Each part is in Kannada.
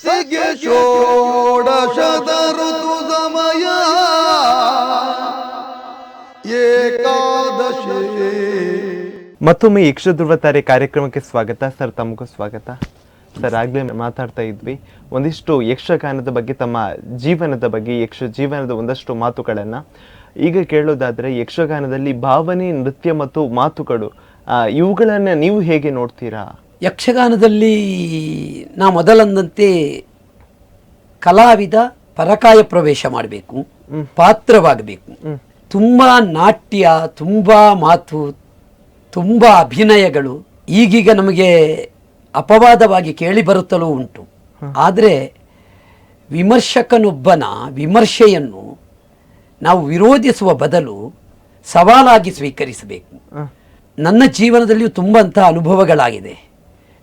ಸತಿಗೆ ಷೋಡಶದ ಋತು ಸಮಯ ಏಕಾದಶಿ. ಮತ್ತೊಮ್ಮೆ ಯಕ್ಷಧ್ರುವ ತಾರೆ ಕಾರ್ಯಕ್ರಮಕ್ಕೆ ಸ್ವಾಗತ ಸರ್. ತಮಗೂ ಸ್ವಾಗತ ಸರ್. ಆಗ್ಲೇ ಮಾತಾಡ್ತಾ ಇದ್ವಿ ಒಂದಿಷ್ಟು ಯಕ್ಷಗಾನದ ಬಗ್ಗೆ, ತಮ್ಮ ಜೀವನದ ಬಗ್ಗೆ, ಯಕ್ಷ ಜೀವನದ ಒಂದಷ್ಟು ಮಾತುಗಳನ್ನ ಈಗ ಕೇಳೋದಾದ್ರೆ, ಯಕ್ಷಗಾನದಲ್ಲಿ ಭಾವನೆ, ನೃತ್ಯ ಮತ್ತು ಮಾತುಗಳು ಇವುಗಳನ್ನ ನೀವು ಹೇಗೆ ನೋಡ್ತೀರಾ? ಯಕ್ಷಗಾನದಲ್ಲಿ ನಾ ಮೊದಲಂದಂತೆ ಕಲಾವಿದ ಪರಕಾಯ ಪ್ರವೇಶ ಮಾಡಬೇಕು, ಪಾತ್ರವಾಗಬೇಕು. ತುಂಬ ನಾಟ್ಯ, ತುಂಬ ಮಾತು, ತುಂಬ ಅಭಿನಯಗಳು ಈಗೀಗ ನಮಗೆ ಅಪವಾದವಾಗಿ ಕೇಳಿ ಬರುತ್ತಲೂ ಉಂಟು. ಆದರೆ ವಿಮರ್ಶಕನೊಬ್ಬನ ವಿಮರ್ಶೆಯನ್ನು ನಾವು ವಿರೋಧಿಸುವ ಬದಲು ಸವಾಲಾಗಿ ಸ್ವೀಕರಿಸಬೇಕು. ನನ್ನ ಜೀವನದಲ್ಲಿಯೂ ತುಂಬ ಅಂತಹ ಅನುಭವಗಳಾಗಿದೆ.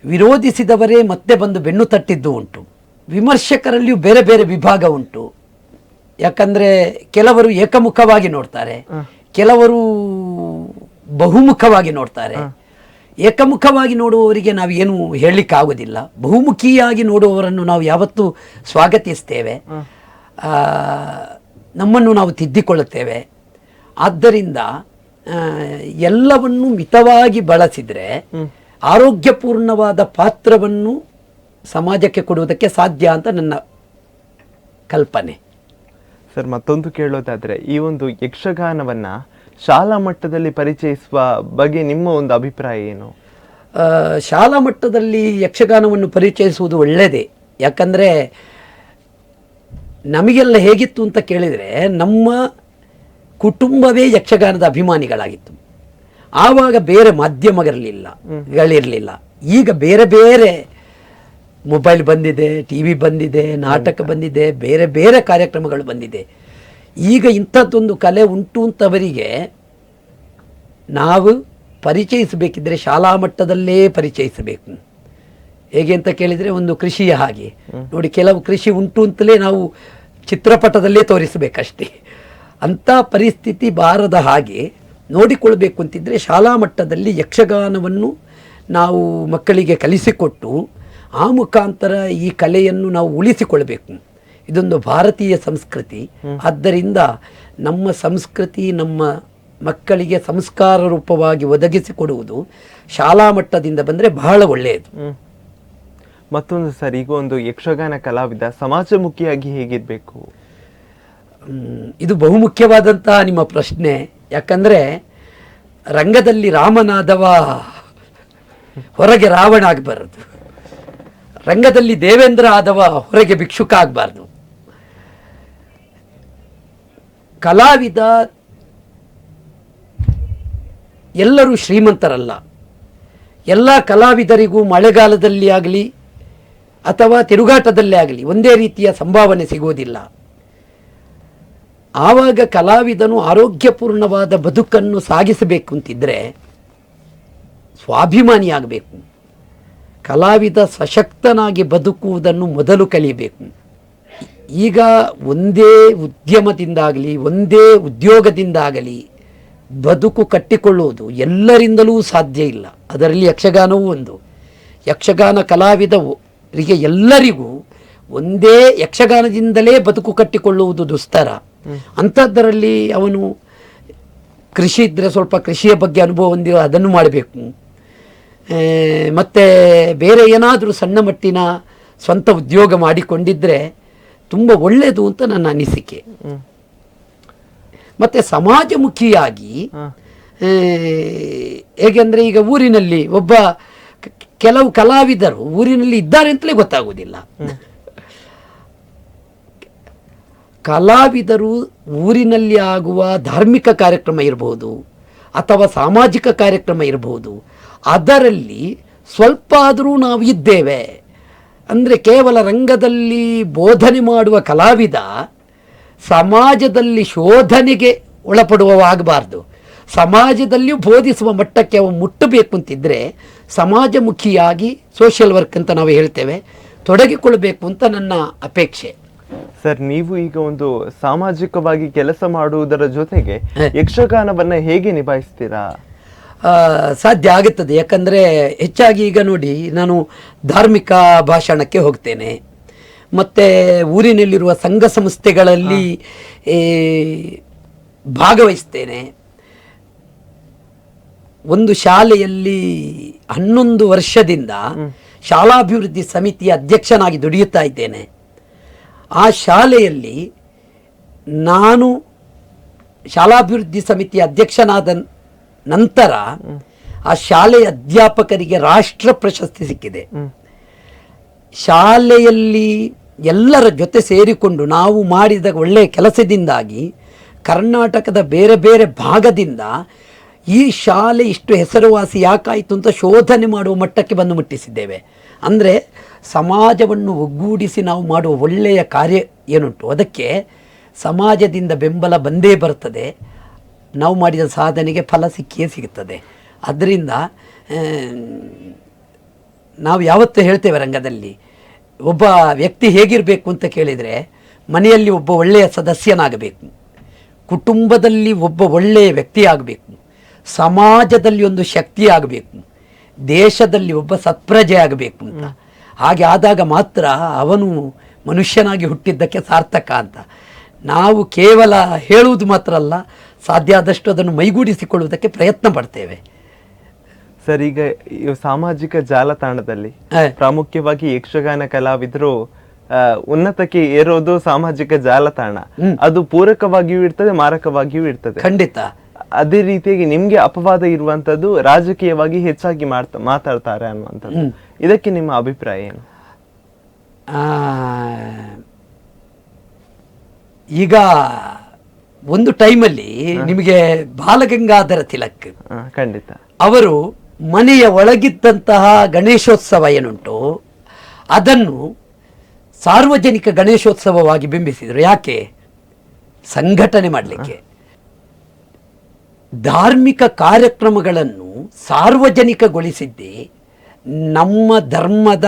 ವಿರೋಧಿಸಿದವರೇ ಮತ್ತೆ ಬಂದು ಬೆನ್ನು ತಟ್ಟಿದ್ದು ಉಂಟು. ವಿಮರ್ಶಕರಲ್ಲಿಯೂ ಬೇರೆ ಬೇರೆ ವಿಭಾಗ ಉಂಟು. ಯಾಕಂದರೆ ಕೆಲವರು ಏಕಮುಖವಾಗಿ ನೋಡ್ತಾರೆ, ಕೆಲವರು ಬಹುಮುಖವಾಗಿ ನೋಡ್ತಾರೆ. ಏಕಮುಖವಾಗಿ ನೋಡುವವರಿಗೆ ನಾವು ಏನು ಹೇಳಲಿಕ್ಕಾಗೋದಿಲ್ಲ. ಬಹುಮುಖಿಯಾಗಿ ನೋಡುವವರನ್ನು ನಾವು ಯಾವತ್ತೂ ಸ್ವಾಗತಿಸ್ತೇವೆ, ನಮ್ಮನ್ನು ನಾವು ತಿದ್ದಿಕೊಳ್ಳುತ್ತೇವೆ. ಆದ್ದರಿಂದ ಎಲ್ಲವನ್ನು ಮಿತವಾಗಿ ಬಳಸಿದರೆ ಆರೋಗ್ಯಪೂರ್ಣವಾದ ಪಾತ್ರವನ್ನು ಸಮಾಜಕ್ಕೆ ಕೊಡುವುದಕ್ಕೆ ಸಾಧ್ಯ ಅಂತ ನನ್ನ ಕಲ್ಪನೆ. ಸರ್, ಮತ್ತೊಂದು ಕೇಳೋದಾದ್ರೆ, ಈ ಒಂದು ಯಕ್ಷಗಾನವನ್ನ ಶಾಲಾ ಮಟ್ಟದಲ್ಲಿ ಪರಿಚಯಿಸುವ ಬಗ್ಗೆ ನಿಮ್ಮ ಒಂದು ಅಭಿಪ್ರಾಯ ಏನು? ಶಾಲಾ ಮಟ್ಟದಲ್ಲಿ ಯಕ್ಷಗಾನವನ್ನು ಪರಿಚಯಿಸುವುದು ಒಳ್ಳೆಯದೇ. ಯಾಕಂದರೆ ನಮಗೆಲ್ಲ ಹೇಗಿತ್ತು ಅಂತ ಕೇಳಿದರೆ, ನಮ್ಮ ಕುಟುಂಬವೇ ಯಕ್ಷಗಾನದ ಅಭಿಮಾನಿಗಳಾಗಿತ್ತು. ಆವಾಗ ಬೇರೆ ಮಾಧ್ಯಮಗಳಿರಲಿಲ್ಲ. ಈಗ ಬೇರೆ ಬೇರೆ ಮೊಬೈಲ್ ಬಂದಿದೆ, ಟಿ ವಿ ಬಂದಿದೆ, ನಾಟಕ ಬಂದಿದೆ, ಬೇರೆ ಬೇರೆ ಕಾರ್ಯಕ್ರಮಗಳು ಬಂದಿದೆ. ಈಗ ಇಂಥದ್ದೊಂದು ಕಲೆ ಉಂಟು ಅಂತವರಿಗೆ ನಾವು ಪರಿಚಯಿಸಬೇಕಿದ್ರೆ ಶಾಲಾ ಮಟ್ಟದಲ್ಲೇ ಪರಿಚಯಿಸಬೇಕು. ಹೇಗೆ ಅಂತ ಕೇಳಿದರೆ, ಒಂದು ಕೃಷಿಯ ಹಾಗೆ ನೋಡಿ, ಕೆಲವು ಕೃಷಿ ಉಂಟು ಅಂತಲೇ ನಾವು ಚಿತ್ರಪಟದಲ್ಲೇ ತೋರಿಸಬೇಕಷ್ಟೇ. ಅಂಥ ಪರಿಸ್ಥಿತಿ ಬಾರದ ಹಾಗೆ ನೋಡಿಕೊಳ್ಬೇಕು ಅಂತಿದ್ದರೆ ಶಾಲಾ ಮಟ್ಟದಲ್ಲಿ ಯಕ್ಷಗಾನವನ್ನು ನಾವು ಮಕ್ಕಳಿಗೆ ಕಲಿಸಿಕೊಟ್ಟು ಆ ಮುಖಾಂತರ ಈ ಕಲೆಯನ್ನು ನಾವು ಉಳಿಸಿಕೊಳ್ಬೇಕು. ಇದೊಂದು ಭಾರತೀಯ ಸಂಸ್ಕೃತಿ. ಆದ್ದರಿಂದ ನಮ್ಮ ಸಂಸ್ಕೃತಿ ನಮ್ಮ ಮಕ್ಕಳಿಗೆ ಸಂಸ್ಕಾರ ರೂಪವಾಗಿ ಒದಗಿಸಿಕೊಡುವುದು ಶಾಲಾ ಮಟ್ಟದಿಂದ ಬಂದರೆ ಬಹಳ ಒಳ್ಳೆಯದು. ಮತ್ತೊಂದು ಸರ್, ಈಗ ಒಂದು ಯಕ್ಷಗಾನ ಕಲಾವಿದ ಸಮಾಜಮುಖಿಯಾಗಿ ಹೇಗಿರಬೇಕು? ಇದು ಬಹುಮುಖ್ಯವಾದಂತಹ ನಿಮ್ಮ ಪ್ರಶ್ನೆ. ಯಾಕಂದರೆ ರಂಗದಲ್ಲಿ ರಾಮನಾದವ ಹೊರಗೆ ರಾವಣ ಆಗಬಾರದು, ರಂಗದಲ್ಲಿ ದೇವೇಂದ್ರ ಆದವ ಹೊರಗೆ ಭಿಕ್ಷುಕ ಆಗಬಾರ್ದು. ಕಲಾವಿದ ಎಲ್ಲರೂ ಶ್ರೀಮಂತರಲ್ಲ. ಎಲ್ಲ ಕಲಾವಿದರಿಗೂ ಮಳೆಗಾಲದಲ್ಲಿ ಆಗಲಿ ಅಥವಾ ತಿರುಗಾಟದಲ್ಲೇ ಆಗಲಿ ಒಂದೇ ರೀತಿಯ ಸಂಭಾವನೆ ಸಿಗುವುದಿಲ್ಲ. ಆವಾಗ ಕಲಾವಿದನು ಆರೋಗ್ಯಪೂರ್ಣವಾದ ಬದುಕನ್ನು ಸಾಗಿಸಬೇಕು ಅಂತಿದ್ದರೆ ಸ್ವಾಭಿಮಾನಿಯಾಗಬೇಕು. ಕಲಾವಿದ ಸಶಕ್ತನಾಗಿ ಬದುಕುವುದನ್ನು ಮೊದಲು ಕಲಿಯಬೇಕು. ಈಗ ಒಂದೇ ಉದ್ಯಮದಿಂದಾಗಲಿ ಒಂದೇ ಉದ್ಯೋಗದಿಂದಾಗಲಿ ಬದುಕು ಕಟ್ಟಿಕೊಳ್ಳುವುದು ಎಲ್ಲರಿಂದಲೂ ಸಾಧ್ಯ ಇಲ್ಲ. ಅದರಲ್ಲಿ ಯಕ್ಷಗಾನವೂ ಒಂದು. ಯಕ್ಷಗಾನ ಕಲಾವಿದರಿಗೆ ಎಲ್ಲರಿಗೂ ಒಂದೇ ಯಕ್ಷಗಾನದಿಂದಲೇ ಬದುಕು ಕಟ್ಟಿಕೊಳ್ಳುವುದು ದುಸ್ತರ. ಅಂಥದ್ದರಲ್ಲಿ ಅವನು ಕೃಷಿ ಇದ್ದರೆ ಸ್ವಲ್ಪ ಕೃಷಿಯ ಬಗ್ಗೆ ಅನುಭವ ಹೊಂದಿರೋ ಅದನ್ನು ಮಾಡಬೇಕು. ಮತ್ತು ಬೇರೆ ಏನಾದರೂ ಸಣ್ಣ ಮಟ್ಟಿನ ಸ್ವಂತ ಉದ್ಯೋಗ ಮಾಡಿಕೊಂಡಿದ್ದರೆ ತುಂಬ ಒಳ್ಳೆಯದು ಅಂತ ನನ್ನ ಅನಿಸಿಕೆ. ಮತ್ತು ಸಮಾಜಮುಖಿಯಾಗಿ ಹೇಗೆಂದರೆ, ಈಗ ಊರಿನಲ್ಲಿ ಕೆಲವು ಕಲಾವಿದರು ಊರಿನಲ್ಲಿ ಇದ್ದಾರೆ ಅಂತಲೇ ಗೊತ್ತಾಗುವುದಿಲ್ಲ. ಕಲಾವಿದರು ಊರಿನಲ್ಲಿ ಆಗುವ ಧಾರ್ಮಿಕ ಕಾರ್ಯಕ್ರಮ ಇರಬಹುದು ಅಥವಾ ಸಾಮಾಜಿಕ ಕಾರ್ಯಕ್ರಮ ಇರಬಹುದು, ಅದರಲ್ಲಿ ಸ್ವಲ್ಪ ಆದರೂ ನಾವು ಇದ್ದೇವೆ ಅಂದರೆ ಕೇವಲ ರಂಗದಲ್ಲಿ ಬೋಧನೆ ಮಾಡುವ ಕಲಾವಿದ ಸಮಾಜದಲ್ಲಿ ಶೋಧನೆಗೆ ಒಳಪಡುವವಾಗಬಾರ್ದು. ಸಮಾಜದಲ್ಲಿಯೂ ಬೋಧಿಸುವ ಮಟ್ಟಕ್ಕೆ ಅವು ಮುಟ್ಟಬೇಕು ಅಂತಿದ್ದರೆ ಸಮಾಜಮುಖಿಯಾಗಿ ಸೋಷಿಯಲ್ ವರ್ಕ್ ಅಂತ ನಾವು ಹೇಳ್ತೇವೆ, ತೊಡಗಿಕೊಳ್ಬೇಕು ಅಂತ ನನ್ನ ಅಪೇಕ್ಷೆ. ಸರ್, ನೀವು ಈಗ ಒಂದು ಸಾಮಾಜಿಕವಾಗಿ ಕೆಲಸ ಮಾಡುವುದರ ಜೊತೆಗೆ ಯಕ್ಷಗಾನವನ್ನ ಹೇಗೆ ನಿಭಾಯಿಸ್ತೀರಾ? ಸಾಧ್ಯ ಆಗುತ್ತದೆ. ಯಾಕಂದರೆ ಹೆಚ್ಚಾಗಿ ಈಗ ನೋಡಿ, ನಾನು ಧಾರ್ಮಿಕ ಭಾಷಣಕ್ಕೆ ಹೋಗ್ತೇನೆ, ಮತ್ತು ಊರಿನಲ್ಲಿರುವ ಸಂಘ ಸಂಸ್ಥೆಗಳಲ್ಲಿ ಭಾಗವಹಿಸ್ತೇನೆ. ಒಂದು ಶಾಲೆಯಲ್ಲಿ 11 ವರ್ಷದಿಂದ ಶಾಲಾಭಿವೃದ್ಧಿ ಸಮಿತಿಯ ಅಧ್ಯಕ್ಷನಾಗಿ ದುಡಿಯುತ್ತಾ ಇದ್ದೇನೆ. ಆ ಶಾಲೆಯಲ್ಲಿ ನಾನು ಶಾಲಾಭಿವೃದ್ಧಿ ಸಮಿತಿಯ ಅಧ್ಯಕ್ಷನಾದ ನಂತರ ಆ ಶಾಲೆಯ ಅಧ್ಯಾಪಕರಿಗೆ ರಾಷ್ಟ್ರ ಪ್ರಶಸ್ತಿ ಸಿಕ್ಕಿದೆ. ಶಾಲೆಯಲ್ಲಿ ಎಲ್ಲರ ಜೊತೆ ಸೇರಿಕೊಂಡು ನಾವು ಮಾಡಿದ ಒಳ್ಳೆಯ ಕೆಲಸದಿಂದಾಗಿ ಕರ್ನಾಟಕದ ಬೇರೆ ಬೇರೆ ಭಾಗದಿಂದ ಈ ಶಾಲೆ ಇಷ್ಟು ಹೆಸರುವಾಸಿ ಯಾಕಾಯಿತು ಅಂತ ಶೋಧನೆ ಮಾಡುವ ಮಟ್ಟಕ್ಕೆ ಬಂದು ಮುಟ್ಟಿಸಿದ್ದೇವೆ. ಅಂದರೆ ಸಮಾಜವನ್ನು ಒಗ್ಗೂಡಿಸಿ ನಾವು ಮಾಡುವ ಒಳ್ಳೆಯ ಕಾರ್ಯ ಏನುಂಟು ಅದಕ್ಕೆ ಸಮಾಜದಿಂದ ಬೆಂಬಲ ಬಂದೇ ಬರ್ತದೆ. ನಾವು ಮಾಡಿದ ಸಾಧನೆಗೆ ಫಲ ಸಿಕ್ಕಿಯೇ ಸಿಗುತ್ತದೆ. ಅದರಿಂದ ನಾವು ಯಾವತ್ತೂ ಹೇಳ್ತೇವೆ ರಂಗದಲ್ಲಿ, ಒಬ್ಬ ವ್ಯಕ್ತಿ ಹೇಗಿರಬೇಕು ಅಂತ ಕೇಳಿದರೆ ಮನೆಯಲ್ಲಿ ಒಬ್ಬ ಒಳ್ಳೆಯ ಸದಸ್ಯನಾಗಬೇಕು, ಕುಟುಂಬದಲ್ಲಿ ಒಬ್ಬ ಒಳ್ಳೆಯ ವ್ಯಕ್ತಿ ಆಗಬೇಕು, ಸಮಾಜದಲ್ಲಿ ಒಂದು ಶಕ್ತಿ ಆಗಬೇಕು, ದೇಶದಲ್ಲಿ ಒಬ್ಬ ಸತ್ಪ್ರಜೆ ಆಗಬೇಕು ಅಂತ. ಹಾಗೆ ಆದಾಗ ಮಾತ್ರ ಅವನು ಮನುಷ್ಯನಾಗಿ ಹುಟ್ಟಿದ್ದಕ್ಕೆ ಸಾರ್ಥಕ ಅಂತ. ನಾವು ಕೇವಲ ಹೇಳುವುದು ಮಾತ್ರ ಅಲ್ಲ, ಸಾಧ್ಯ ಆದಷ್ಟು ಅದನ್ನು ಮೈಗೂಡಿಸಿಕೊಳ್ಳುವುದಕ್ಕೆ ಪ್ರಯತ್ನ ಪಡ್ತೇವೆ. ಸರ್, ಈಗ ಸಾಮಾಜಿಕ ಜಾಲತಾಣದಲ್ಲಿ ಪ್ರಾಮುಖ್ಯವಾಗಿ ಯಕ್ಷಗಾನ ಕಲಾವಿದರು ಉನ್ನತಕ್ಕೆ ಏರೋದು ಸಾಮಾಜಿಕ ಜಾಲತಾಣ. ಅದು ಪೂರಕವಾಗಿಯೂ ಇರ್ತದೆ, ಮಾರಕವಾಗಿಯೂ ಇರ್ತದೆ. ಖಂಡಿತ. ಅದೇ ರೀತಿಯಾಗಿ ನಿಮ್ಗೆ ಅಪವಾದ ಇರುವಂತದ್ದು ರಾಜಕೀಯವಾಗಿ ಹೆಚ್ಚಾಗಿ ಮಾತಾಡ್ತಾರೆ ಅನ್ನುವಂಥದ್ದು. ಇದಕ್ಕೆ ನಿಮ್ಮ ಅಭಿಪ್ರಾಯ ಏನು? ಈಗ ಒಂದು ಟೈಮಲ್ಲಿ ನಿಮಗೆ ಬಾಲಗಂಗಾಧರ ತಿಲಕ್ ಖಂಡಿತ ಅವರು ಮನೆಯ ಒಳಗಿದ್ದಂತಹ ಗಣೇಶೋತ್ಸವ ಏನುಂಟು ಅದನ್ನು ಸಾರ್ವಜನಿಕ ಗಣೇಶೋತ್ಸವವಾಗಿ ಬಿಂಬಿಸಿದರು. ಯಾಕೆ? ಸಂಘಟನೆ ಮಾಡಲಿಕ್ಕೆ. ಧಾರ್ಮಿಕ ಕಾರ್ಯಕ್ರಮಗಳನ್ನು ಸಾರ್ವಜನಿಕಗೊಳಿಸಿದ್ದೇ ನಮ್ಮ ಧರ್ಮದ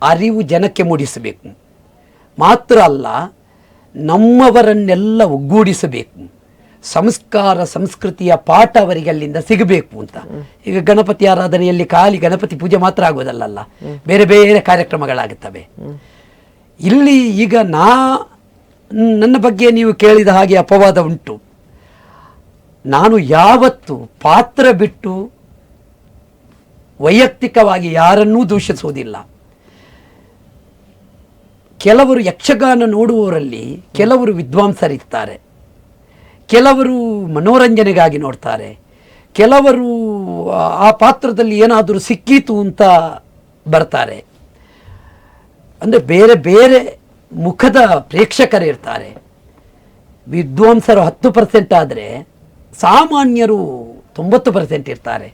ಅರಿವು ಜನಕ್ಕೆ ಮೂಡಿಸಬೇಕು. ಮಾತ್ರ ಅಲ್ಲ, ನಮ್ಮವರನ್ನೆಲ್ಲ ಒಗ್ಗೂಡಿಸಬೇಕು. ಸಂಸ್ಕಾರ ಸಂಸ್ಕೃತಿಯ ಪಾಠ ಅವರಿಗೆ ಅಲ್ಲಿಂದ ಸಿಗಬೇಕು ಅಂತ. ಈಗ ಗಣಪತಿ ಆರಾಧನೆಯಲ್ಲಿ ಖಾಲಿ ಗಣಪತಿ ಪೂಜೆ ಮಾತ್ರ ಆಗೋದಲ್ಲ, ಬೇರೆ ಬೇರೆ ಕಾರ್ಯಕ್ರಮಗಳಾಗುತ್ತವೆ. ಇಲ್ಲಿ ಈಗ ನನ್ನ ಬಗ್ಗೆ ನೀವು ಕೇಳಿದ ಹಾಗೆ ಅಪವಾದ ಉಂಟು. ನಾನು ಯಾವತ್ತು ಪಾತ್ರ ಬಿಟ್ಟು ವೈಯಕ್ತಿಕವಾಗಿ ಯಾರನ್ನೂ ದೂಷಿಸುವುದಿಲ್ಲ. ಕೆಲವರು ಯಕ್ಷಗಾನ ನೋಡುವವರಲ್ಲಿ ಕೆಲವರು ವಿದ್ವಾಂಸರಿರ್ತಾರೆ, ಕೆಲವರು ಮನೋರಂಜನೆಗಾಗಿ ನೋಡ್ತಾರೆ, ಕೆಲವರು ಆ ಪಾತ್ರದಲ್ಲಿ ಏನಾದರೂ ಸಿಕ್ಕೀತು ಅಂತ ಬರ್ತಾರೆ. ಅಂದರೆ ಬೇರೆ ಬೇರೆ ಮುಖದ ಪ್ರೇಕ್ಷಕರಿರ್ತಾರೆ. ವಿದ್ವಾಂಸರು 10% ಆದರೆ ಸಾಮಾನ್ಯರು 90% ಇರ್ತಾರೆ.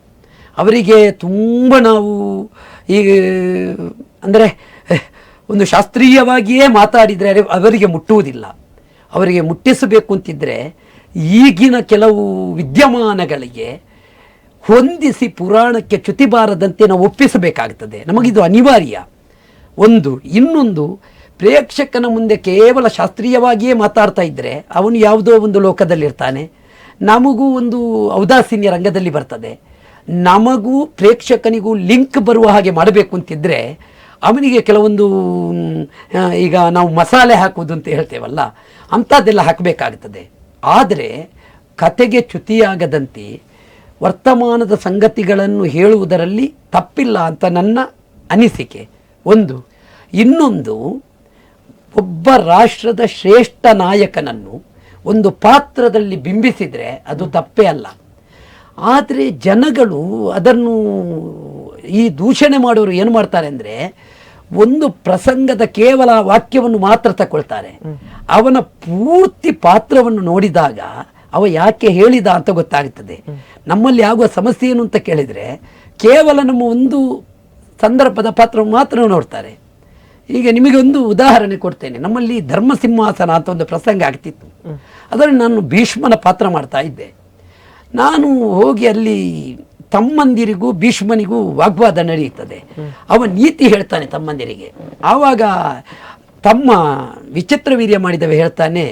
ಅವರಿಗೆ ತುಂಬ ನಾವು ಈಗ ಅಂದರೆ ಒಂದು ಶಾಸ್ತ್ರೀಯವಾಗಿಯೇ ಮಾತಾಡಿದರೆ ಅವರಿಗೆ ಮುಟ್ಟುವುದಿಲ್ಲ. ಅವರಿಗೆ ಮುಟ್ಟಿಸಬೇಕು ಅಂತಿದ್ದರೆ ಈಗಿನ ಕೆಲವು ವಿದ್ಯಮಾನಗಳಿಗೆ ಹೊಂದಿಸಿ ಪುರಾಣಕ್ಕೆ ಚ್ಯುತಿ ಬಾರದಂತೆ ನಾವು ಒಪ್ಪಿಸಬೇಕಾಗ್ತದೆ. ನಮಗಿದು ಅನಿವಾರ್ಯ. ಇನ್ನೊಂದು ಪ್ರೇಕ್ಷಕನ ಮುಂದೆ ಕೇವಲ ಶಾಸ್ತ್ರೀಯವಾಗಿಯೇ ಮಾತಾಡ್ತಾ ಇದ್ದರೆ ಅವನು ಯಾವುದೋ ಒಂದು ಲೋಕದಲ್ಲಿರ್ತಾನೆ, ನಮಗೂ ಒಂದು ಔದಾಸೀನ್ಯ ರಂಗದಲ್ಲಿ ಬರ್ತದೆ. ನಮಗೂ ಪ್ರೇಕ್ಷಕನಿಗೂ ಲಿಂಕ್ ಬರುವ ಹಾಗೆ ಮಾಡಬೇಕು ಅಂತಿದ್ದರೆ ಅವನಿಗೆ ಕೆಲವೊಂದು ಈಗ ನಾವು ಮಸಾಲೆ ಹಾಕುವುದು ಅಂತ ಹೇಳ್ತೇವಲ್ಲ, ಅಂಥದ್ದೆಲ್ಲ ಹಾಕಬೇಕಾಗ್ತದೆ. ಆದರೆ ಕತೆಗೆ ಚ್ಯುತಿಯಾಗದಂತೆ ವರ್ತಮಾನದ ಸಂಗತಿಗಳನ್ನು ಹೇಳುವುದರಲ್ಲಿ ತಪ್ಪಿಲ್ಲ ಅಂತ ನನ್ನ ಅನಿಸಿಕೆ. ಇನ್ನೊಂದು ಒಬ್ಬ ರಾಷ್ಟ್ರದ ಶ್ರೇಷ್ಠ ನಾಯಕನನ್ನು ಒಂದು ಪಾತ್ರದಲ್ಲಿ ಬಿಂಬಿಸಿದರೆ ಅದು ತಪ್ಪೇ ಅಲ್ಲ. ಆದರೆ ಜನಗಳು ಅದನ್ನು ಈ ದೂಷಣೆ ಮಾಡೋರು ಏನು ಮಾಡ್ತಾರೆ ಅಂದರೆ ಒಂದು ಪ್ರಸಂಗದ ಕೇವಲ ವಾಕ್ಯವನ್ನು ಮಾತ್ರ ತಗೊಳ್ತಾರೆ. ಅವನ ಪೂರ್ತಿ ಪಾತ್ರವನ್ನು ನೋಡಿದಾಗ ಅವ ಯಾಕೆ ಹೇಳಿದ ಅಂತ ಗೊತ್ತಾಗುತ್ತದೆ. ನಮ್ಮಲ್ಲಿ ಆಗುವ ಸಮಸ್ಯೆ ಏನು ಅಂತ ಕೇಳಿದರೆ ಕೇವಲ ನಮ್ಮ ಒಂದು ಸಂದರ್ಭದ ಪಾತ್ರವನ್ನು ಮಾತ್ರ ನೋಡ್ತಾರೆ. ಈಗ ನಿಮಗೆ ಒಂದು ಉದಾಹರಣೆ ಕೊಡ್ತೇನೆ. ನಮ್ಮಲ್ಲಿ ಧರ್ಮಸಿಂಹಾಸನ ಅಂತ ಒಂದು ಪ್ರಸಂಗ ಆಗ್ತಿತ್ತು. ಅದರಲ್ಲಿ ನಾನು ಭೀಷ್ಮನ ಪಾತ್ರ ಮಾಡ್ತಾ ಇದ್ದೆ. ನಾನು ಹೋಗಿ ಅಲ್ಲಿ ತಮ್ಮಂದಿರಿಗೂ ಭೀಷ್ಮನಿಗೂ ವಾಗ್ವಾದ ನಡೆಯುತ್ತದೆ. ಅವ ನೀತಿ ಹೇಳ್ತಾನೆ ತಮ್ಮಂದಿರಿಗೆ. ಆವಾಗ ತಮ್ಮ ವಿಚಿತ್ರವೀರ್ಯ ಮಾಡಿದವ ಹೇಳ್ತಾನೆ,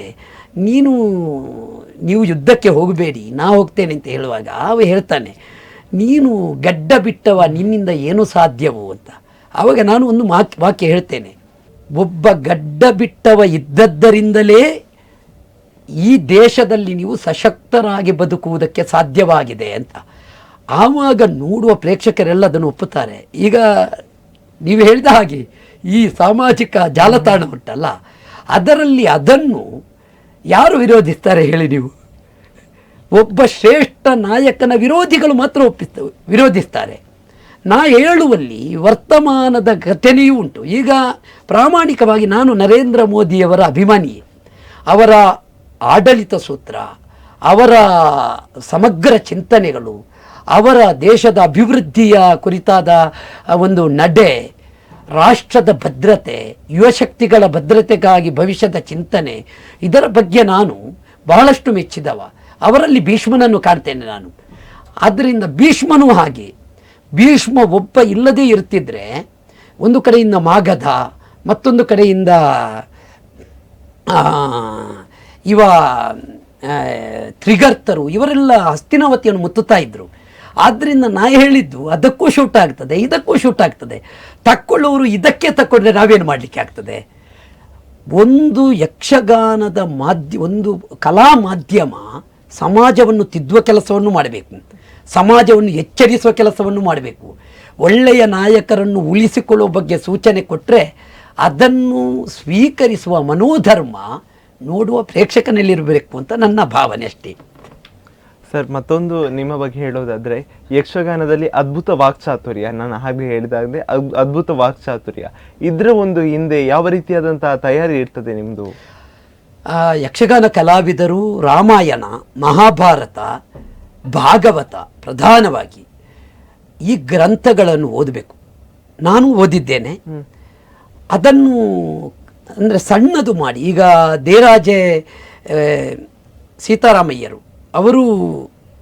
ನೀವು ಯುದ್ಧಕ್ಕೆ ಹೋಗಬೇಡಿ, ನಾ ಹೋಗ್ತೇನೆ ಅಂತ ಹೇಳುವಾಗ ಅವ ಹೇಳ್ತಾನೆ, ನೀನು ಗಡ್ಡ ಬಿಟ್ಟವ, ನಿನ್ನಿಂದ ಏನು ಸಾಧ್ಯವು ಅಂತ. ಆವಾಗ ನಾನು ಒಂದು ವಾಕ್ಯ ಹೇಳ್ತೇನೆ, ಒಬ್ಬ ಗಡ್ಡ ಬಿಟ್ಟವ ಇದ್ದದ್ದರಿಂದಲೇ ಈ ದೇಶದಲ್ಲಿ ನೀವು ಸಶಕ್ತರಾಗಿ ಬದುಕುವುದಕ್ಕೆ ಸಾಧ್ಯವಾಗಿದೆ ಅಂತ. ಆವಾಗ ನೋಡುವ ಪ್ರೇಕ್ಷಕರೆಲ್ಲ ಅದನ್ನು ಒಪ್ಪುತ್ತಾರೆ. ಈಗ ನೀವು ಹೇಳಿದ ಹಾಗೆ ಈ ಸಾಮಾಜಿಕ ಜಾಲತಾಣ ಉಂಟಲ್ಲ, ಅದರಲ್ಲಿ ಅದನ್ನು ಯಾರು ವಿರೋಧಿಸ್ತಾರೆ ಹೇಳಿ ನೀವು? ಒಬ್ಬ ಶ್ರೇಷ್ಠ ನಾಯಕನ ವಿರೋಧಿಗಳು ಮಾತ್ರ ವಿರೋಧಿಸ್ತಾರೆ. ನಾ ಹೇಳುವಲ್ಲಿ ವರ್ತಮಾನದ ಘಟನೆಯೂ ಉಂಟು. ಈಗ ಪ್ರಾಮಾಣಿಕವಾಗಿ ನಾನು ನರೇಂದ್ರ ಮೋದಿಯವರ ಅಭಿಮಾನಿ. ಅವರ ಆಡಳಿತ ಸೂತ್ರ, ಅವರ ಸಮಗ್ರ ಚಿಂತನೆಗಳು, ಅವರ ದೇಶದ ಅಭಿವೃದ್ಧಿಯ ಕುರಿತಾದ ಒಂದು ನಡೆ, ರಾಷ್ಟ್ರದ ಭದ್ರತೆ, ಯುವಶಕ್ತಿಗಳ ಭದ್ರತೆಗಾಗಿ ಭವಿಷ್ಯದ ಚಿಂತನೆ, ಇದರ ಬಗ್ಗೆ ನಾನು ಬಹಳಷ್ಟು ಮೆಚ್ಚಿದವ. ಅವರಲ್ಲಿ ಭೀಷ್ಮನನ್ನು ಕಾಣ್ತೇನೆ ನಾನು. ಆದ್ದರಿಂದ ಭೀಷ್ಮನೂ ಹಾಗೆ. ಭೀಷ್ಮ ಒಬ್ಬ ಇಲ್ಲದೇ ಇರ್ತಿದ್ರೆ ಒಂದು ಕಡೆಯಿಂದ ಮಾಗಧ, ಮತ್ತೊಂದು ಕಡೆಯಿಂದ ಇವ ತ್ರಿಗರ್ತರು, ಇವರೆಲ್ಲ ಹಸ್ತಿನಾವತಿಯನ್ನು ಮುತ್ತುತ್ತಾ ಇದ್ರು. ಆದ್ದರಿಂದ ನಾ ಹೇಳಿದ್ದು ಅದಕ್ಕೂ ಶೂಟ್ ಆಗ್ತದೆ, ಇದಕ್ಕೂ ಶೂಟ್ ಆಗ್ತದೆ. ತಕ್ಕೊಳ್ಳೋರು ಇದಕ್ಕೆ ತಕ್ಕೊಂಡ್ರೆ ನಾವೇನು ಮಾಡಲಿಕ್ಕೆ ಆಗ್ತದೆ? ಒಂದು ಯಕ್ಷಗಾನದ ಒಂದು ಕಲಾ ಮಾಧ್ಯಮ ಸಮಾಜವನ್ನು ತಿದ್ದುವ ಕೆಲಸವನ್ನು ಮಾಡಬೇಕು, ಸಮಾಜವನ್ನು ಎಚ್ಚರಿಸುವ ಕೆಲಸವನ್ನು ಮಾಡಬೇಕು. ಒಳ್ಳೆಯ ನಾಯಕರನ್ನು ಉಳಿಸಿಕೊಳ್ಳುವ ಬಗ್ಗೆ ಸೂಚನೆ ಕೊಟ್ಟರೆ ಅದನ್ನು ಸ್ವೀಕರಿಸುವ ಮನೋಧರ್ಮ ನೋಡುವ ಪ್ರೇಕ್ಷಕನಲ್ಲಿರಬೇಕು ಅಂತ ನನ್ನ ಭಾವನೆ ಅಷ್ಟೇ. ಸರ್, ಮತ್ತೊಂದು ನಿಮ್ಮ ಬಗ್ಗೆ ಹೇಳೋದಾದ್ರೆ, ಯಕ್ಷಗಾನದಲ್ಲಿ ಅದ್ಭುತ ವಾಕ್ಚಾತುರ್ಯ, ನಾನು ಹಾಗೆ ಹೇಳಿದಾಗಲೇ ಅದ್ಭುತ ವಾಕ್ಚಾತುರ್ಯ, ಇದರ ಒಂದು ಹಿಂದೆ ಯಾವ ರೀತಿಯಾದಂತಹ ತಯಾರಿ ಇರ್ತದೆ ನಿಮ್ಮದು? ಯಕ್ಷಗಾನ ಕಲಾವಿದರು ರಾಮಾಯಣ, ಮಹಾಭಾರತ, ಭಾಗವತ ಪ್ರಧಾನವಾಗಿ ಈ ಗ್ರಂಥಗಳನ್ನು ಓದಬೇಕು. ನಾನು ಓದಿದ್ದೇನೆ. ಅದನ್ನು ಅಂದರೆ ಸಣ್ಣದು ಮಾಡಿ, ಈಗ ದೇರಾಜೆ ಸೀತಾರಾಮಯ್ಯರು ಅವರು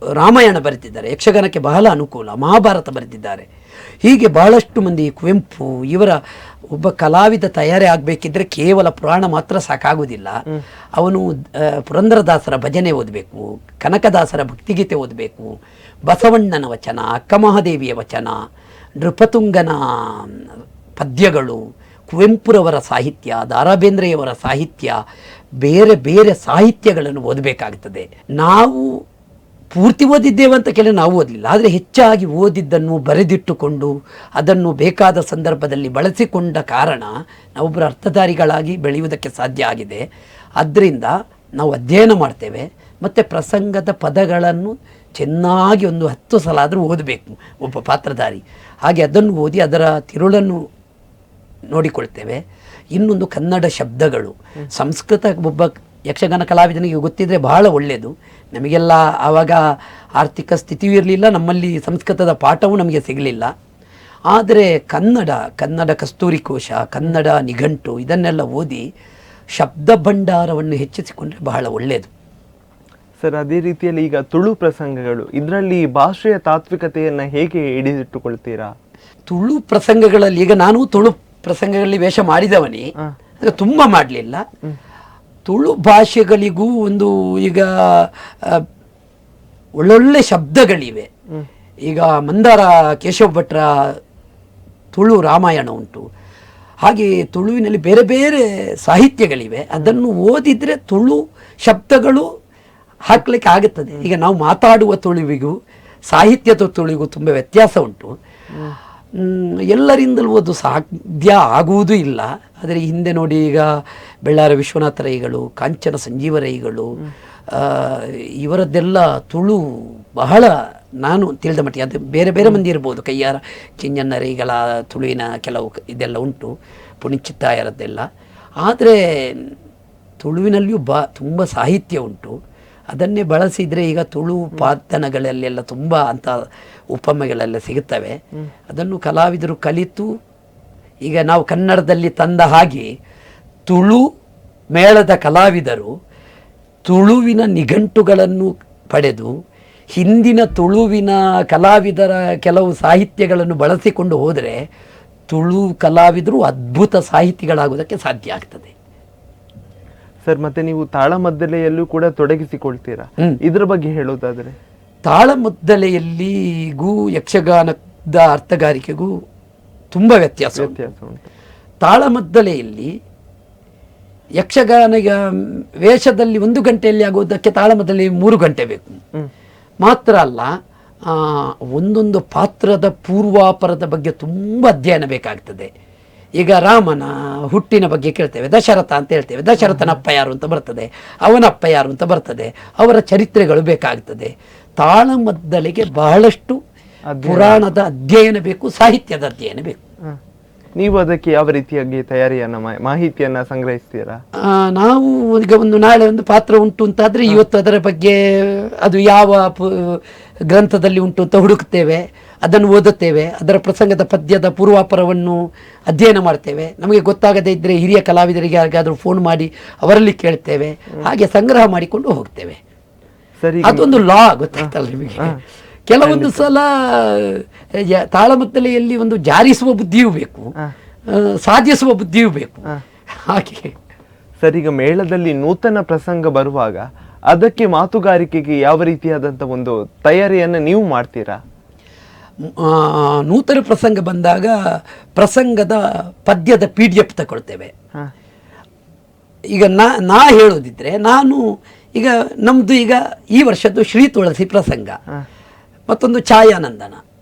ರಾಮಾಯಣ ಬರೆದಿದ್ದಾರೆ, ಯಕ್ಷಗಾನಕ್ಕೆ ಬಹಳ ಅನುಕೂಲ. ಮಹಾಭಾರತ ಬರೆದಿದ್ದಾರೆ. ಹೀಗೆ ಬಹಳಷ್ಟು ಮಂದಿ, ಕುವೆಂಪು, ಇವರ ಒಬ್ಬ ಕಲಾವಿದ ತಯಾರಿ ಆಗಬೇಕಿದ್ರೆ ಕೇವಲ ಪುರಾಣ ಮಾತ್ರ ಸಾಕಾಗುವುದಿಲ್ಲ. ಅವನು ಪುರಂದರದಾಸರ ಭಜನೆ ಓದಬೇಕು, ಕನಕದಾಸರ ಭಕ್ತಿಗೀತೆ ಓದಬೇಕು, ಬಸವಣ್ಣನ ವಚನ, ಅಕ್ಕಮಹಾದೇವಿಯ ವಚನ, ನೃಪತುಂಗನ ಪದ್ಯಗಳು, ಕುವೆಂಪುರವರ ಸಾಹಿತ್ಯ, ದಾರಾ ಬೇಂದ್ರೆಯವರ ಸಾಹಿತ್ಯ, ಬೇರೆ ಬೇರೆ ಸಾಹಿತ್ಯಗಳನ್ನು ಓದಬೇಕಾಗುತ್ತದೆ. ನಾವು ಪೂರ್ತಿ ಓದಿದ್ದೇವೆ ಅಂತ ಕೇಳಿ ನಾವು ಓದಲಿಲ್ಲ, ಆದರೆ ಹೆಚ್ಚಾಗಿ ಓದಿದ್ದನ್ನು ಬರೆದಿಟ್ಟುಕೊಂಡು ಅದನ್ನು ಬೇಕಾದ ಸಂದರ್ಭದಲ್ಲಿ ಬಳಸಿಕೊಂಡ ಕಾರಣ ನಾವೊಬ್ಬರು ಅರ್ಥಧಾರಿಗಳಾಗಿ ಬೆಳೆಯುವುದಕ್ಕೆ ಸಾಧ್ಯ ಆಗಿದೆ. ಆದ್ದರಿಂದ ನಾವು ಅಧ್ಯಯನ ಮಾಡ್ತೇವೆ, ಮತ್ತು ಪ್ರಸಂಗದ ಪದಗಳನ್ನು ಚೆನ್ನಾಗಿ ಒಂದು 10 ಸಲ ಆದರೂ ಓದಬೇಕು ಒಬ್ಬ ಪಾತ್ರಧಾರಿ. ಹಾಗೆ ಅದನ್ನು ಓದಿ ಅದರ ತಿರುಳನ್ನು ನೋಡಿಕೊಳ್ತೇವೆ. ಇನ್ನೊಂದು ಕನ್ನಡ ಶಬ್ದಗಳು, ಸಂಸ್ಕೃತ ಒಬ್ಬ ಯಕ್ಷಗಾನ ಕಲಾವಿದನಿಗೆ ಗೊತ್ತಿದ್ರೆ ಬಹಳ ಒಳ್ಳೆಯದು. ನಮಗೆಲ್ಲ ಆವಾಗ ಆರ್ಥಿಕ ಸ್ಥಿತಿಯೂ ಇರಲಿಲ್ಲ, ನಮ್ಮಲ್ಲಿ ಸಂಸ್ಕೃತದ ಪಾಠವೂ ನಮಗೆ ಸಿಗಲಿಲ್ಲ. ಆದರೆ ಕನ್ನಡ ಕಸ್ತೂರಿ ಕೋಶ, ಕನ್ನಡ ನಿಘಂಟು ಇದನ್ನೆಲ್ಲ ಓದಿ ಶಬ್ದ ಭಂಡಾರವನ್ನು ಹೆಚ್ಚಿಸಿಕೊಂಡ್ರೆ ಬಹಳ ಒಳ್ಳೆಯದು. ಸರ್, ಅದೇ ರೀತಿಯಲ್ಲಿ ಈಗ ತುಳು ಪ್ರಸಂಗಗಳು, ಇದರಲ್ಲಿ ಭಾಷೆಯ ತಾತ್ವಿಕತೆಯನ್ನು ಹೇಗೆ ಹಿಡಿದಿಟ್ಟುಕೊಳ್ತೀರಾ? ತುಳು ಪ್ರಸಂಗಗಳಲ್ಲಿ ಈಗ ನಾನು ತುಳು ಪ್ರಸಂಗಗಳಲ್ಲಿ ವೇಷ ಮಾಡಿದವನೇ, ತುಂಬ ಮಾಡಲಿಲ್ಲ. ತುಳು ಭಾಷೆಗಳಿಗೂ ಒಂದು ಈಗ ಒಳ್ಳೊಳ್ಳೆ ಶಬ್ದಗಳಿವೆ. ಈಗ ಮಂದಾರ ಕೇಶವ ಭಟ್ರ ತುಳು ರಾಮಾಯಣ ಉಂಟು. ಹಾಗೆ ತುಳುವಿನಲ್ಲಿ ಬೇರೆ ಬೇರೆ ಸಾಹಿತ್ಯಗಳಿವೆ. ಅದನ್ನು ಓದಿದರೆ ತುಳು ಶಬ್ದಗಳು ಹಾಕ್ಲಿಕ್ಕೆ ಆಗುತ್ತದೆ. ಈಗ ನಾವು ಮಾತಾಡುವ ತುಳುವಿಗೂ ಸಾಹಿತ್ಯದ ತುಳುವಿಗೂ ತುಂಬ ವ್ಯತ್ಯಾಸ ಉಂಟು. ಎಲ್ಲರಿಂದಲೂ ಅದು ಸಾಧ್ಯ ಆಗುವುದೂ ಇಲ್ಲ. ಆದರೆ ಹಿಂದೆ ನೋಡಿ, ಈಗ ಬೆಳ್ಳಾರ ವಿಶ್ವನಾಥ ರೈಗಳು, ಕಾಂಚನ ಸಂಜೀವ ರೈಗಳು, ಇವರದ್ದೆಲ್ಲ ತುಳು ಬಹಳ ನಾನು ತಿಳಿದ ಮಟ್ಟಿಗೆ, ಅದು ಬೇರೆ ಬೇರೆ ಮಂದಿ ಇರ್ಬೋದು, ಕೈಯಾರ ಚಿಂಜಣ್ಣ ರೈಗಳ ತುಳುವಿನ ಕೆಲವು ಇದೆಲ್ಲ ಉಂಟು, ಪುಣಿಚಿತ್ತಾಯರದ್ದೆಲ್ಲ. ಆದರೆ ತುಳುವಿನಲ್ಲಿಯೂ ತುಂಬ ಸಾಹಿತ್ಯ ಉಂಟು. ಅದನ್ನೇ ಬಳಸಿದರೆ ಈಗ ತುಳು ಪಾತನಗಳಲ್ಲೆಲ್ಲ ತುಂಬ ಅಂಥ ಉಪಮೆಗಳೆಲ್ಲ ಸಿಗುತ್ತವೆ. ಅದನ್ನು ಕಲಾವಿದರು ಕಲಿತು, ಈಗ ನಾವು ಕನ್ನಡದಲ್ಲಿ ತಂದ ಹಾಗೆ ತುಳು ಮೇಳದ ಕಲಾವಿದರು ತುಳುವಿನ ನಿಘಂಟುಗಳನ್ನು ಪಡೆದು ಹಿಂದಿನ ತುಳುವಿನ ಕಲಾವಿದರ ಕೆಲವು ಸಾಹಿತ್ಯಗಳನ್ನು ಬಳಸಿಕೊಂಡು ಹೋದರೆ ತುಳು ಕಲಾವಿದರು ಅದ್ಭುತ ಸಾಹಿತಿಗಳಾಗುವುದಕ್ಕೆ ಸಾಧ್ಯ ಆಗ್ತದೆ. ಸರ್, ಮತ್ತೆ ನೀವು ತಾಳಮದ್ದಲೆಯಲ್ಲೂ ಕೂಡ ತೊಡಗಿಸಿಕೊಳ್ತೀರಾ, ಇದ್ರ ಬಗ್ಗೆ ಹೇಳೋದಾದ್ರೆ? ತಾಳಮದ್ದಲೆಯಲ್ಲಿಗೂ ಯಕ್ಷಗಾನದ ಅರ್ಥಗಾರಿಕೆಗೂ ತುಂಬ ವ್ಯತ್ಯಾಸ ಉಂಟು. ತಾಳಮದ್ದಲೆಯಲ್ಲಿ ಯಕ್ಷಗಾನ ವೇಷದಲ್ಲಿ 1 ಗಂಟೆಯಲ್ಲಿ ಆಗುವುದಕ್ಕೆ ತಾಳಮದ್ದಲೆ 3 ಗಂಟೆ ಬೇಕು. ಮಾತ್ರ ಅಲ್ಲ, ಒಂದೊಂದು ಪಾತ್ರದ ಪೂರ್ವಾಪರದ ಬಗ್ಗೆ ತುಂಬ ಅಧ್ಯಯನ ಬೇಕಾಗ್ತದೆ. ಈಗ ರಾಮನ ಹುಟ್ಟಿನ ಬಗ್ಗೆ ಕೇಳ್ತೇವೆ, ದಶರಥ ಅಂತ ಹೇಳ್ತೇವೆ. ದಶರಥನ ಅಪ್ಪ ಯಾರು ಅಂತ ಬರ್ತದೆ, ಅವನ ಅಪ್ಪ ಯಾರು ಅಂತ ಬರ್ತದೆ, ಅವರ ಚರಿತ್ರೆಗಳು ಬೇಕಾಗ್ತದೆ. ತಾಳಮದ್ದಲೆಗೆ ಬಹಳಷ್ಟು ಪುರಾಣದ ಅಧ್ಯಯನ ಬೇಕು, ಸಾಹಿತ್ಯದ ಅಧ್ಯಯನ ಬೇಕು. ನೀವು ಅದಕ್ಕೆ ಯಾವ ರೀತಿಯಾಗಿ ತಯಾರಿಯನ್ನ ಮಾಹಿತಿಯನ್ನ ಸಂಗ್ರಹಿಸ್ತೀರಾ? ನಾವು ಈಗ ನಾಳೆ ಒಂದು ಪಾತ್ರ ಉಂಟು ಅಂತಾದ್ರೆ ಇವತ್ತು ಅದರ ಬಗ್ಗೆ ಅದು ಯಾವ ಗ್ರಂಥದಲ್ಲಿ ಉಂಟು ಅಂತ ಹುಡುಕ್ತೇವೆ, ಅದನ್ನು ಓದುತ್ತೇವೆ, ಅದರ ಪ್ರಸಂಗದ ಪದ್ಯದ ಪೂರ್ವಾಪರವನ್ನು ಅಧ್ಯಯನ ಮಾಡ್ತೇವೆ. ನಮಗೆ ಗೊತ್ತಾಗದೇ ಇದ್ದರೆ ಹಿರಿಯ ಕಲಾವಿದರಿಗೆ ಯಾರಿಗಾದ್ರೂ ಫೋನ್ ಮಾಡಿ ಅವರಲ್ಲಿ ಕೇಳ್ತೇವೆ. ಹಾಗೆ ಸಂಗ್ರಹ ಮಾಡಿಕೊಂಡು ಹೋಗ್ತೇವೆ. ಅದೊಂದು ಲಾ, ಗೊತ್ತಾಗ್ತಲ್ಲ ನಿಮಗೆ. ಕೆಲವೊಂದು ಸಲ ತಾಳಮದ್ದಲೆಯಲ್ಲಿ ಒಂದು ಜಾರಿಸುವ ಬುದ್ಧಿಯೂ ಬೇಕು, ಸಾಧಿಸುವ ಬುದ್ಧಿಯೂ ಬೇಕು. ಹಾಗೆ ಸರ್, ಈಗ ಮೇಳದಲ್ಲಿ ನೂತನ ಪ್ರಸಂಗ ಬರುವಾಗ ಅದಕ್ಕೆ ಮಾತುಗಾರಿಕೆಗೆ ಯಾವ ರೀತಿಯಾದಂಥ ಒಂದು ತಯಾರಿಯನ್ನು ನೀವು ಮಾಡ್ತೀರಾ? ನೂತನ ಪ್ರಸಂಗ ಬಂದಾಗ ಪ್ರಸಂಗದ ಪದ್ಯದ PDF ತಗೊಳ್ತೇವೆ. ಈಗ ನಾ ಹೇಳೋದಿದ್ರೆ, ನಾನು ಈಗ ನಮ್ಮದು ಈಗ ಈ ವರ್ಷದ್ದು ಶ್ರೀ ತುಳಸಿ ಪ್ರಸಂಗ, ಮತ್ತೊಂದು ಛಾಯಾನಂದನ,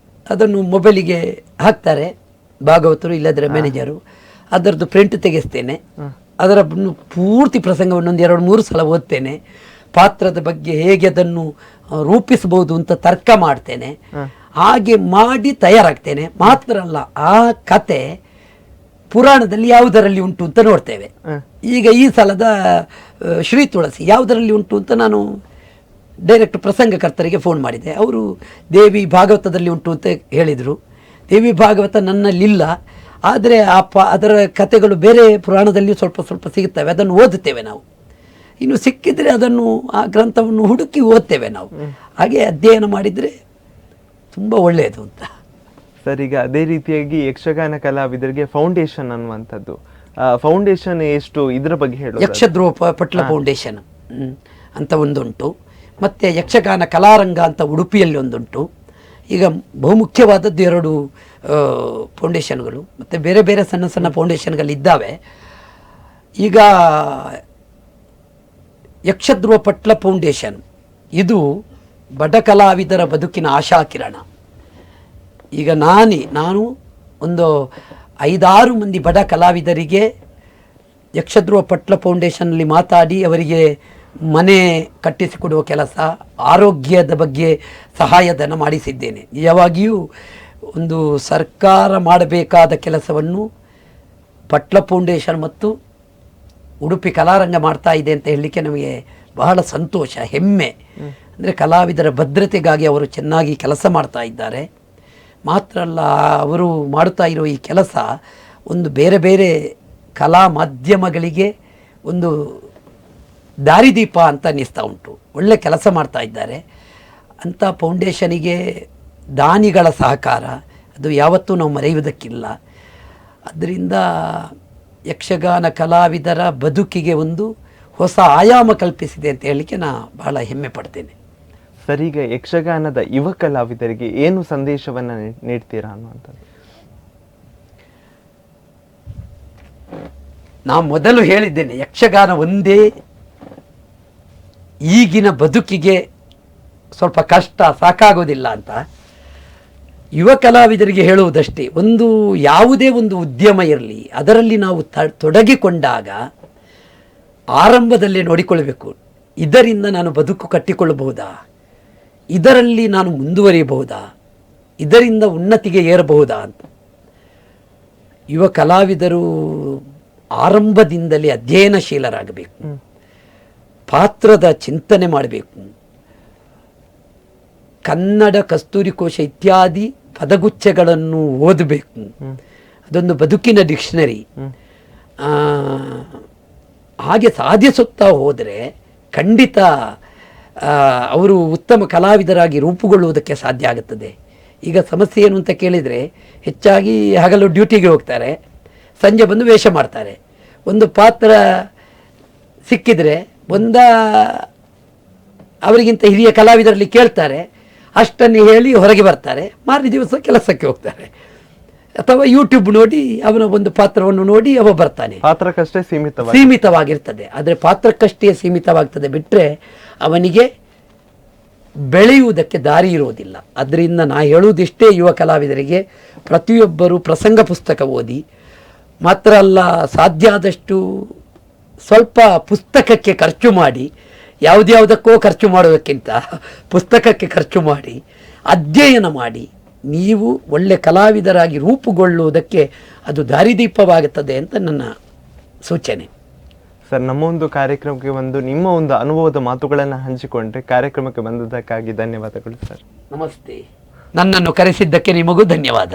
ಅದನ್ನು ಮೊಬೈಲಿಗೆ ಹಾಕ್ತಾರೆ ಭಾಗವತರು ಇಲ್ಲದ್ರೆ ಮ್ಯಾನೇಜರು. ಅದರದ್ದು ಪ್ರಿಂಟ್ ತೆಗೆಸ್ತೇನೆ, ಅದರ ಪೂರ್ತಿ ಪ್ರಸಂಗವನ್ನು 1-2-3 ಸಲ ಓದ್ತೇನೆ. ಪಾತ್ರದ ಬಗ್ಗೆ ಹೇಗೆ ಅದನ್ನು ರೂಪಿಸಬಹುದು ಅಂತ ತರ್ಕ ಮಾಡ್ತೇನೆ. ಹಾಗೆ ಮಾಡಿ ತಯಾರಾಗ್ತೇನೆ. ಮಾತ್ರ ಅಲ್ಲ, ಆ ಕತೆ ಪುರಾಣದಲ್ಲಿ ಯಾವುದರಲ್ಲಿ ಉಂಟು ಅಂತ ನೋಡ್ತೇವೆ. ಈಗ ಈ ಸಲದ ಶ್ರೀ ತುಳಸಿ ಯಾವುದರಲ್ಲಿ ಉಂಟು ಅಂತ ನಾನು ಡೈರೆಕ್ಟ್ ಪ್ರಸಂಗಕರ್ತರಿಗೆ ಫೋನ್ ಮಾಡಿದೆ. ಅವರು ದೇವಿ ಭಾಗವತದಲ್ಲಿ ಉಂಟು ಅಂತ ಹೇಳಿದರು. ದೇವಿ ಭಾಗವತ ನನ್ನಲ್ಲಿಲ್ಲ, ಆದರೆ ಅದರ ಕಥೆಗಳು ಬೇರೆ ಪುರಾಣದಲ್ಲಿಯೂ ಸ್ವಲ್ಪ ಸ್ವಲ್ಪ ಸಿಗುತ್ತವೆ. ಅದನ್ನು ಓದುತ್ತೇವೆ ನಾವು. ಇನ್ನು ಸಿಕ್ಕಿದರೆ ಅದನ್ನು ಆ ಗ್ರಂಥವನ್ನು ಹುಡುಕಿ ಓದ್ತೇವೆ ನಾವು. ಹಾಗೆ ಅಧ್ಯಯನ ಮಾಡಿದರೆ ತುಂಬ ಒಳ್ಳೆಯದು ಅಂತ. ಸರ್, ಈಗ ಅದೇ ರೀತಿಯಾಗಿ ಯಕ್ಷಗಾನ ಕಲಾವಿದರಿಗೆ ಫೌಂಡೇಶನ್ ಅನ್ನುವಂಥದ್ದು, ಫೌಂಡೇಶನ್ ಎಷ್ಟು, ಇದರ ಬಗ್ಗೆ ಹೇಳಿ. ಯಕ್ಷಧ್ರುವ ಪಟ್ಲ ಫೌಂಡೇಶನ್ ಅಂತ ಒಂದುಂಟು, ಮತ್ತು ಯಕ್ಷಗಾನ ಕಲಾರಂಗ ಅಂತ ಉಡುಪಿಯಲ್ಲಿ ಒಂದುಂಟು. ಈಗ ಬಹುಮುಖ್ಯವಾದದ್ದು 2 ಫೌಂಡೇಶನ್ಗಳು, ಮತ್ತು ಬೇರೆ ಬೇರೆ ಸಣ್ಣ ಸಣ್ಣ ಫೌಂಡೇಶನ್ಗಳಿದ್ದಾವೆ. ಈಗ ಯಕ್ಷಧ್ರುವ ಪಟ್ಲ ಫೌಂಡೇಶನ್ ಇದು ಬಡ ಕಲಾವಿದರ ಬದುಕಿನ ಆಶಾಕಿರಣ. ಈಗ ನಾನು ಒಂದು 5-6 ಮಂದಿ ಬಡ ಕಲಾವಿದರಿಗೆ ಯಕ್ಷಧ್ರುವ ಪಟ್ಲ ಫೌಂಡೇಶನ್ನಲ್ಲಿ ಮಾತಾಡಿ ಅವರಿಗೆ ಮನೆ ಕಟ್ಟಿಸಿಕೊಡುವ ಕೆಲಸ, ಆರೋಗ್ಯದ ಬಗ್ಗೆ ಸಹಾಯಧನ ಮಾಡಿಸಿದ್ದೇನೆ. ನಿಜವಾಗಿಯೂ ಒಂದು ಸರ್ಕಾರ ಮಾಡಬೇಕಾದ ಕೆಲಸವನ್ನು ಪಟ್ಲ ಫೌಂಡೇಶನ್ ಮತ್ತು ಉಡುಪಿ ಕಲಾರಂಗ ಮಾಡ್ತಾ ಇದೆ ಅಂತ ಹೇಳಲಿಕ್ಕೆ ನಮಗೆ ಬಹಳ ಸಂತೋಷ, ಹೆಮ್ಮೆ. ಅಂದರೆ ಕಲಾವಿದರ ಭದ್ರತೆಗಾಗಿ ಅವರು ಚೆನ್ನಾಗಿ ಕೆಲಸ ಮಾಡ್ತಾ ಇದ್ದಾರೆ. ಮಾತ್ರ ಅಲ್ಲ, ಅವರು ಮಾಡುತ್ತಾ ಇರೋ ಈ ಕೆಲಸ ಒಂದು ಬೇರೆ ಬೇರೆ ಕಲಾ ಮಾಧ್ಯಮಗಳಿಗೆ ಒಂದು ದಾರಿದೀಪ ಅಂತ ಅನ್ನಿಸ್ತಾ ಉಂಟು. ಒಳ್ಳೆ ಕೆಲಸ ಮಾಡ್ತಾ ಇದ್ದಾರೆ. ಅಂಥ ಫೌಂಡೇಶನಿಗೆ ದಾನಿಗಳ ಸಹಕಾರ ಅದು ಯಾವತ್ತೂ ನಾವು ಮರೆಯುವುದಕ್ಕಿಲ್ಲ. ಅದರಿಂದ ಯಕ್ಷಗಾನ ಕಲಾವಿದರ ಬದುಕಿಗೆ ಒಂದು ಹೊಸ ಆಯಾಮ ಕಲ್ಪಿಸಿದೆ ಅಂತ ಹೇಳಲಿಕ್ಕೆ ನಾನು ಬಹಳ ಹೆಮ್ಮೆ ಪಡ್ತೇನೆ. ಸರ್, ಈಗ ಯಕ್ಷಗಾನದ ಯುವ ಕಲಾವಿದರಿಗೆ ಏನು ಸಂದೇಶವನ್ನು ನೀಡ್ತೀರಾ ಅನ್ನುವಂಥದ್ದು? ನಾನು ಮೊದಲು ಹೇಳಿದ್ದೇನೆ, ಯಕ್ಷಗಾನ ಒಂದೇ ಈಗಿನ ಬದುಕಿಗೆ ಸ್ವಲ್ಪ ಕಷ್ಟ, ಸಾಕಾಗೋದಿಲ್ಲ ಅಂತ. ಯುವ ಕಲಾವಿದರಿಗೆ ಹೇಳುವುದಷ್ಟೇ, ಯಾವುದೇ ಒಂದು ಉದ್ಯಮ ಇರಲಿ, ಅದರಲ್ಲಿ ನಾವು ತೊಡಗಿಕೊಂಡಾಗ ಆರಂಭದಲ್ಲೇ ನೋಡಿಕೊಳ್ಳಬೇಕು, ಇದರಿಂದ ನಾನು ಬದುಕು ಕಟ್ಟಿಕೊಳ್ಳಬಹುದಾ, ಇದರಲ್ಲಿ ನಾನು ಮುಂದುವರಿಯಬಹುದಾ, ಇದರಿಂದ ಉನ್ನತಿಗೆ ಏರಬಹುದಾ ಅಂತ. ಯುವ ಕಲಾವಿದರು ಆರಂಭದಿಂದಲೇ ಅಧ್ಯಯನಶೀಲರಾಗಬೇಕು, ಪಾತ್ರದ ಚಿಂತನೆ ಮಾಡಬೇಕು, ಕನ್ನಡ ಕಸ್ತೂರಿ ಕೋಶ ಇತ್ಯಾದಿ ಪದಗುಚ್ಛಗಳನ್ನು ಓದಬೇಕು. ಅದೊಂದು ಬದುಕಿನ ಡಿಕ್ಷನರಿ. ಹಾಗೆ ಸಾಧಿಸುತ್ತಾ ಹೋದರೆ ಖಂಡಿತ ಅವರು ಉತ್ತಮ ಕಲಾವಿದರಾಗಿ ರೂಪುಗೊಳ್ಳುವುದಕ್ಕೆ ಸಾಧ್ಯ ಆಗುತ್ತದೆ. ಈಗ ಸಮಸ್ಯೆ ಏನು ಅಂತ ಕೇಳಿದರೆ, ಹೆಚ್ಚಾಗಿ ಹಗಲು ಡ್ಯೂಟಿಗೆ ಹೋಗ್ತಾರೆ, ಸಂಜೆ ಬಂದು ವೇಷ ಮಾಡ್ತಾರೆ. ಒಂದು ಪಾತ್ರ ಸಿಕ್ಕಿದರೆ ಅವರಿಗಿಂತ ಹಿರಿಯ ಕಲಾವಿದರಲ್ಲಿ ಕೇಳ್ತಾರೆ, ಅಷ್ಟನ್ನು ಹೇಳಿ ಹೊರಗೆ ಬರ್ತಾರೆ, ಮಾರನೇ ದಿವಸ ಕೆಲಸಕ್ಕೆ ಹೋಗ್ತಾರೆ. ಅಥವಾ ಯೂಟ್ಯೂಬ್ ನೋಡಿ ಅವನ ಒಂದು ಪಾತ್ರವನ್ನು ನೋಡಿ ಅವ ಬರ್ತಾನೆ. ಪಾತ್ರಕ್ಕಷ್ಟೇ ಸೀಮಿತವಾಗಿರ್ತದೆ. ಆದರೆ ಪಾತ್ರಕ್ಕಷ್ಟೇ ಸೀಮಿತವಾಗ್ತದೆ ಬಿಟ್ಟರೆ ಅವನಿಗೆ ಬೆಳೆಯುವುದಕ್ಕೆ ದಾರಿ ಇರುವುದಿಲ್ಲ. ಅದರಿಂದ ನಾ ಹೇಳುವುದಿಷ್ಟೇ ಯುವ ಕಲಾವಿದರಿಗೆ, ಪ್ರತಿಯೊಬ್ಬರು ಪ್ರಸಂಗ ಪುಸ್ತಕ ಓದಿ, ಮಾತ್ರ ಅಲ್ಲ ಸಾಧ್ಯ ಆದಷ್ಟು ಸ್ವಲ್ಪ ಪುಸ್ತಕಕ್ಕೆ ಖರ್ಚು ಮಾಡಿ, ಯಾವುದ್ಯಾವುದಕ್ಕೋ ಖರ್ಚು ಮಾಡೋದಕ್ಕಿಂತ ಪುಸ್ತಕಕ್ಕೆ ಖರ್ಚು ಮಾಡಿ ಅಧ್ಯಯನ ಮಾಡಿ ನೀವು ಒಳ್ಳೆ ಕಲಾವಿದರಾಗಿ ರೂಪುಗೊಳ್ಳುವುದಕ್ಕೆ ಅದು ದಾರಿದೀಪವಾಗುತ್ತದೆ ಅಂತ ನನ್ನ ಸೂಚನೆ. ಸರ್, ನಮ್ಮ ಒಂದು ಕಾರ್ಯಕ್ರಮಕ್ಕೆ ನಿಮ್ಮ ಒಂದು ಅನುಭವದ ಮಾತುಗಳನ್ನು ಹಂಚಿಕೊಂಡ್ರೆ ಕಾರ್ಯಕ್ರಮಕ್ಕೆ ಬಂದದ್ದಕ್ಕಾಗಿ ಧನ್ಯವಾದಗಳು ಸರ್. ನಮಸ್ತೆ. ನನ್ನನ್ನು ಕರೆಸಿದ್ದಕ್ಕೆ ನಿಮಗೂ ಧನ್ಯವಾದ.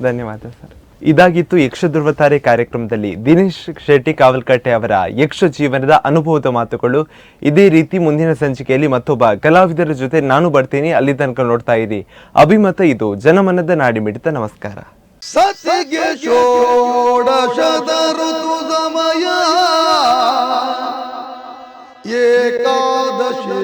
ಧನ್ಯವಾದ ಸರ್. ಇದಾಗಿತ್ತು ಯಕ್ಷ ಧ್ರುವತಾರೆ ಕಾರ್ಯಕ್ರಮದಲ್ಲಿ ದಿನೇಶ್ ಶೆಟ್ಟಿ ಕಾವಲ್ಕಟ್ಟೆ ಅವರ ಯಕ್ಷ ಜೀವನದ ಅನುಭವದ ಮಾತುಗಳು. ಇದೇ ರೀತಿ ಮುಂದಿನ ಸಂಚಿಕೆಯಲ್ಲಿ ಮತ್ತೊಬ್ಬ ಕಲಾವಿದರ ಜೊತೆ ನಾನು ಬರ್ತೀನಿ. ಅಲ್ಲಿ ತನಕ ನೋಡ್ತಾ ಇರಿ ಅಭಿಮತ. ಇದು ಜನಮನದ ನಾಡಿಮಿಡಿತ. ನಮಸ್ಕಾರ. ಸತಿಗೆ ಷೋಡಶದ ಋತು ಸಮಯ ಏಕಾದಶಿ